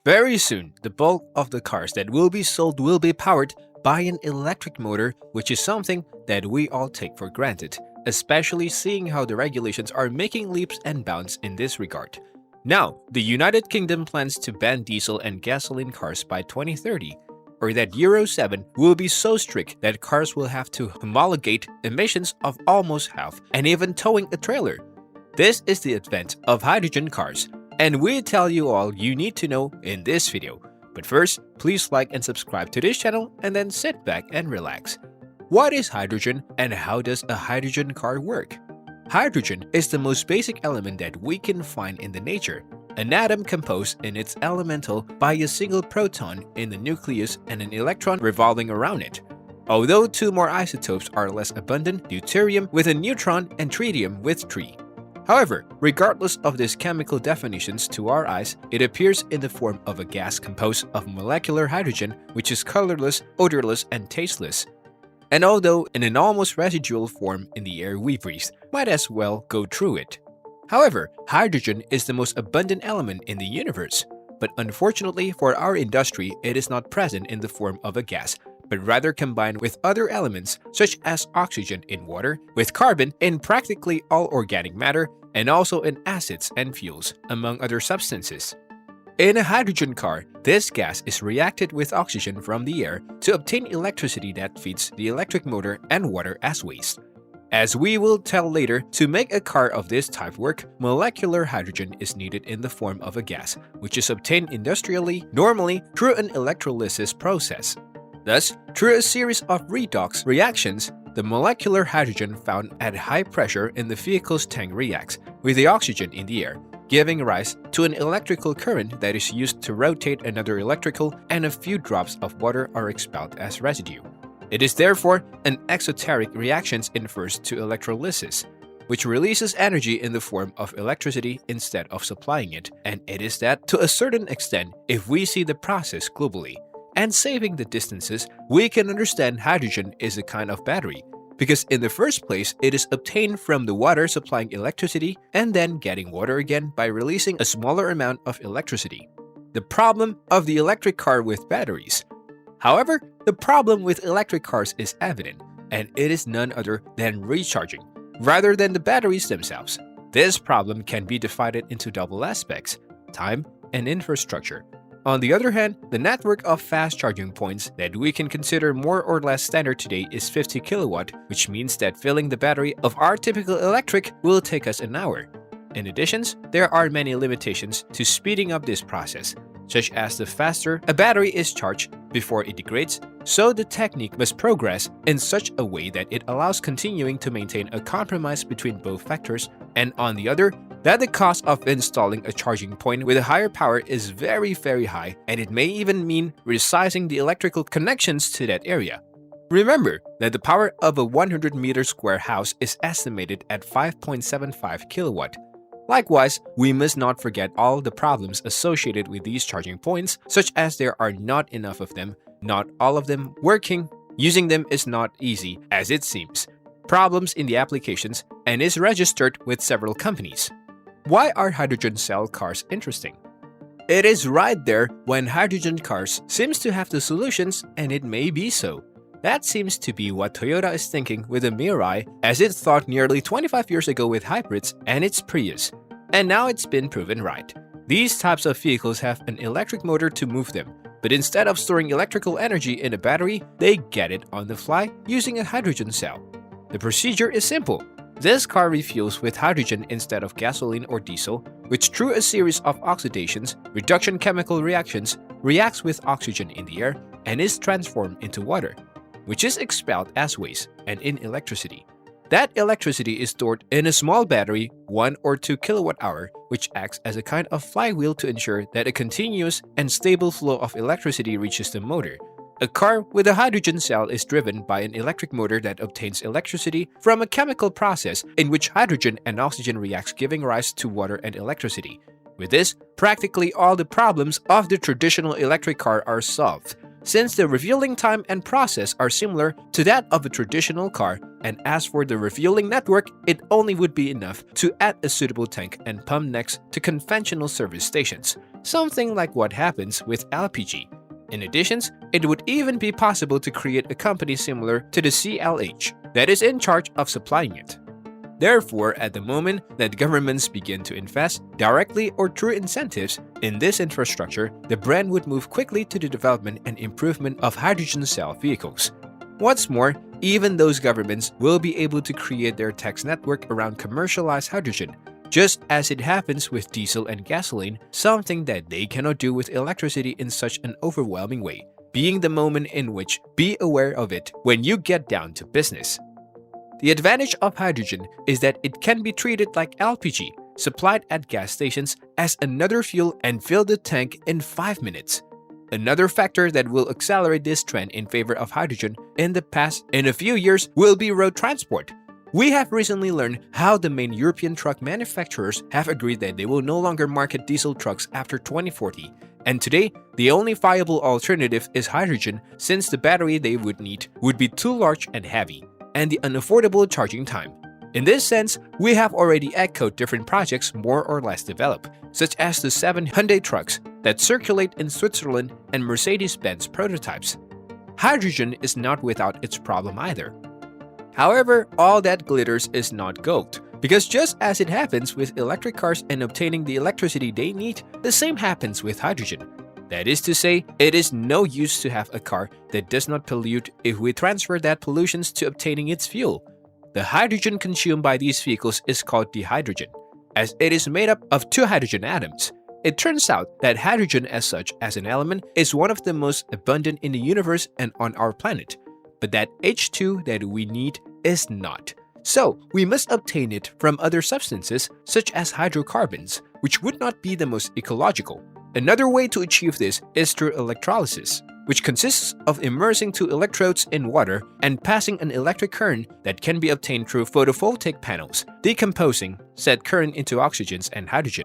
Very soon, the bulk of the cars that will be sold will be powered by an electric motor, which is something that we all take for granted, especially seeing how the regulations are making leaps and bounds in this regard. Now, the United Kingdom plans to ban diesel and gasoline cars by 2030, or that Euro 7 will be so strict that cars will have to homologate emissions of almost half and even towing a trailer. This is the advent of hydrogen cars, and we tell you all you need to know in this video. But first, please like and subscribe to this channel and then sit back and relax. What is hydrogen and how does a hydrogen car work? Hydrogen is the most basic element that we can find in the nature, an atom composed in its elemental by a single proton in the nucleus and an electron revolving around it. Although two more isotopes are less abundant, deuterium with a neutron and tritium with 3. However, regardless of these chemical definitions to our eyes, it appears in the form of a gas composed of molecular hydrogen, which is colorless, odorless, and tasteless. And although in an almost residual form in the air we breathe, might as well go through it. However, hydrogen is the most abundant element in the universe, but unfortunately for our industry, it is not present in the form of a gas, but rather combined with other elements such as oxygen in water, with carbon in practically all organic matter, and also in acids and fuels, among other substances. In a hydrogen car, this gas is reacted with oxygen from the air to obtain electricity that feeds the electric motor and water as waste. As we will tell later, to make a car of this type work, molecular hydrogen is needed in the form of a gas, which is obtained industrially, normally through an electrolysis process. Thus, through a series of redox reactions, the molecular hydrogen found at high pressure in the vehicle's tank reacts with the oxygen in the air, giving rise to an electrical current that is used to rotate another electrical, and a few drops of water are expelled as residue. It is therefore an exoteric reaction infers to electrolysis, which releases energy in the form of electricity instead of supplying it, and it is that to a certain extent if we see the process globally. And saving the distances, we can understand hydrogen is a kind of battery, because in the first place it is obtained from the water supplying electricity and then getting water again by releasing a smaller amount of electricity. The problem of the electric car with batteries. However, the problem with electric cars is evident, and it is none other than recharging, rather than the batteries themselves. This problem can be divided into double aspects: time and infrastructure. On the other hand, the network of fast charging points that we can consider more or less standard today is 50 kilowatt, which means that filling the battery of our typical electric will take us an hour. In addition, there are many limitations to speeding up this process, such as the faster a battery is charged before it degrades, so the technique must progress in such a way that it allows continuing to maintain a compromise between both factors, and on the other, that the cost of installing a charging point with a higher power is very high, and it may even mean resizing the electrical connections to that area. Remember that the power of a 100 meter square house is estimated at 5.75 kilowatt. Likewise, we must not forget all the problems associated with these charging points, such as there are not enough of them, not all of them working, using them is not easy as it seems, problems in the applications, and is registered with several companies. Why are hydrogen cell cars interesting? It is right there when hydrogen cars seems to have the solutions, and it may be so. That seems to be what Toyota is thinking with the Mirai, as it thought nearly 25 years ago with hybrids and its Prius. And now it's been proven right. These types of vehicles have an electric motor to move them, but instead of storing electrical energy in a battery, they get it on the fly using a hydrogen cell. The procedure is simple. This car refuels with hydrogen instead of gasoline or diesel, which through a series of oxidations, reduction chemical reactions, reacts with oxygen in the air and is transformed into water, which is expelled as waste and in electricity. That electricity is stored in a small battery, 1 or 2 kilowatt-hour, which acts as a kind of flywheel to ensure that a continuous and stable flow of electricity reaches the motor. A car with a hydrogen cell is driven by an electric motor that obtains electricity from a chemical process in which hydrogen and oxygen reacts, giving rise to water and electricity. With this, practically all the problems of the traditional electric car are solved. Since the refueling time and process are similar to that of a traditional car, And as for the refueling network, it only would be enough to add a suitable tank and pump next to conventional service stations, something like what happens with LPG. In addition, it would even be possible to create a company similar to the CLH that is in charge of supplying it. Therefore, at the moment that governments begin to invest, directly or through incentives, in this infrastructure, the brand would move quickly to the development and improvement of hydrogen cell vehicles. What's more, even those governments will be able to create their tax network around commercialized hydrogen, just as it happens with diesel and gasoline, something that they cannot do with electricity in such an overwhelming way, being the moment in which be aware of it when you get down to business. The advantage of hydrogen is that it can be treated like LPG, supplied at gas stations as another fuel and fill the tank in 5 minutes. Another factor that will accelerate this trend in favor of hydrogen in a few years will be road transport. We have recently learned how the main European truck manufacturers have agreed that they will no longer market diesel trucks after 2040. And today, the only viable alternative is hydrogen, since the battery they would need would be too large and heavy, and the unaffordable charging time. In this sense, we have already echoed different projects more or less developed, such as the 7 Hyundai trucks that circulate in Switzerland and Mercedes-Benz prototypes. Hydrogen is not without its problem either. However, all that glitters is not gold, because just as it happens with electric cars and obtaining the electricity they need, the same happens with hydrogen. That is to say, it is no use to have a car that does not pollute if we transfer that pollution to obtaining its fuel. The hydrogen consumed by these vehicles is called dehydrogen, as it is made up of 2 hydrogen atoms. It turns out that hydrogen as such as an element is one of the most abundant in the universe and on our planet, but that H2 that we need is not. So, we must obtain it from other substances such as hydrocarbons, which would not be the most ecological. Another way to achieve this is through electrolysis, which consists of immersing 2 electrodes in water and passing an electric current that can be obtained through photovoltaic panels, decomposing said current into oxygen and hydrogen.